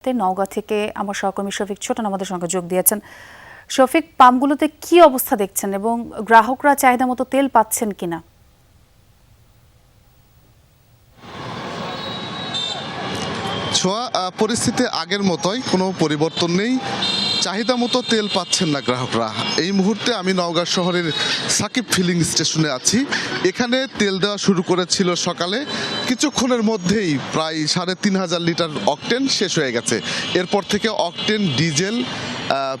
নওগাঁ থেকে আমার সহকর্মী শফিক ছোটন আমাদের সঙ্গে যোগ দিয়েছেন। শফিক, পাম্পগুলোতে কি অবস্থা দেখছেন এবং গ্রাহকরা চাহিদা মতো তেল পাচ্ছেন কিনা? ছোঁয়া, পরিস্থিতি আগের মতোই, কোনো পরিবর্তন নেই। চাহিদা মতো তেল পাচ্ছেন না গ্রাহকরা। এই মুহূর্তে আমি নওগাঁ শহরের সাকিব ফিলিং স্টেশনে আছি। এখানে তেল দেওয়া শুরু করেছিল সকালে, কিছুক্ষণের মধ্যেই প্রায় ৩,৫০০ লিটার অকটেন শেষ হয়ে গেছে। এরপর থেকে অকটেন, ডিজেল,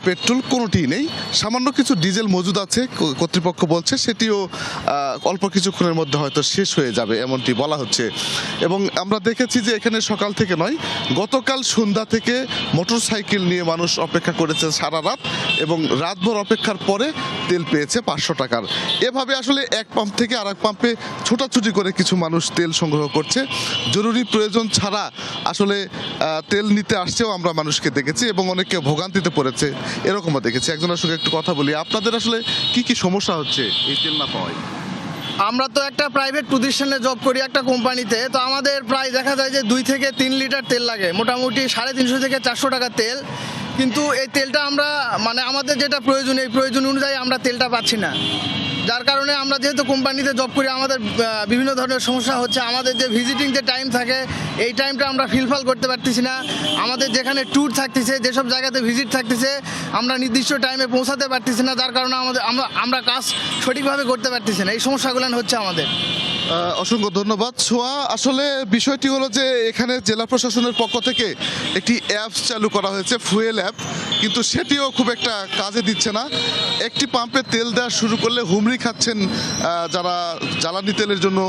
পেট্রোল কোনোটিই নেই। সামান্য কিছু ডিজেল মজুদ আছে, কর্তৃপক্ষ বলছে সেটিও অল্প কিছুক্ষণের মধ্যে হয়তো শেষ হয়ে যাবে, এমনটি বলা হচ্ছে। এবং আমরা দেখেছি যে এখানে সকাল থেকে নয়, গতকাল সন্ধ্যা থেকে মোটরসাইকেল নিয়ে মানুষ অপেক্ষা করেছে সারা রাত, এবং রাতভর অপেক্ষার পরে তেল পেয়েছে ৫০০ টাকার। এভাবে আসলে এক পাম্প থেকে আরেক পাম্পে ছোটাছুটি করে কিছু মানুষ তেল সংগ্রহ করছে। জরুরি প্রয়োজন ছাড়া আসলে তেল নিতে আসছেও আমরা মানুষকে দেখেছি, এবং অনেকে ভোগান্তিতে পড়েছে এরকমও দেখেছি। একজনের সঙ্গে একটু কথা বলি। আপনাদের আসলে কি কি সমস্যা হচ্ছে এই তেল না পাওয়ায়? আমরা তো একটা প্রাইভেট প্রতিষ্ঠানে জব করি, একটা কোম্পানিতে। তো আমাদের প্রায় দেখা যায় যে 2 থেকে 3 লিটার তেল লাগে, মোটামুটি 350 থেকে 400 টাকা তেল। কিন্তু এই তেলটা আমরা আমাদের যেটা প্রয়োজন, এই প্রয়োজন অনুযায়ী আমরা তেলটা পাচ্ছি না। যার কারণে আমরা যেহেতু কোম্পানিতে জব করি, আমাদের বিভিন্ন ধরনের সমস্যা হচ্ছে। আমাদের যে ভিজিটিং যে টাইম থাকে, এই টাইমটা আমরা ফিলফিল করতে পারতেছি না। আমাদের যেখানে ট্যুর থাকতেছে, যেসব জায়গাতে ভিজিট থাকতেছে, আমরা নির্দিষ্ট টাইমে পৌঁছাতে পারতেছি না। যার কারণে আমরা কাজ সঠিকভাবে করতে পারতেছি না। এই সমস্যাগুলো হচ্ছে আমাদের। অসংখ্য ধন্যবাদ ছোঁয়া। আসলে বিষয়টি হলো যে এখানে জেলা প্রশাসনের পক্ষ থেকে একটি অ্যাপ চালু করা হয়েছে, ফুয়েল অ্যাপ, কিন্তু সেটিও খুব একটা কাজে দিচ্ছে না। একটি পাম্পে তেল দেওয়া শুরু করলে হুমড়ি খাচ্ছেন যারা জ্বালানি তেলের জন্য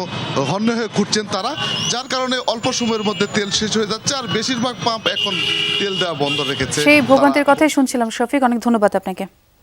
হন্য হয়ে ঘুরছেন তারা, যার কারণে অল্প সময়ের মধ্যে তেল শেষ হয়ে যাচ্ছে। আর বেশিরভাগ পাম্প এখন তেল দেওয়া বন্ধ রেখেছে। সেই ভোগান্তির কথাই শুনছিলাম শফিক, অনেক ধন্যবাদ আপনাকে।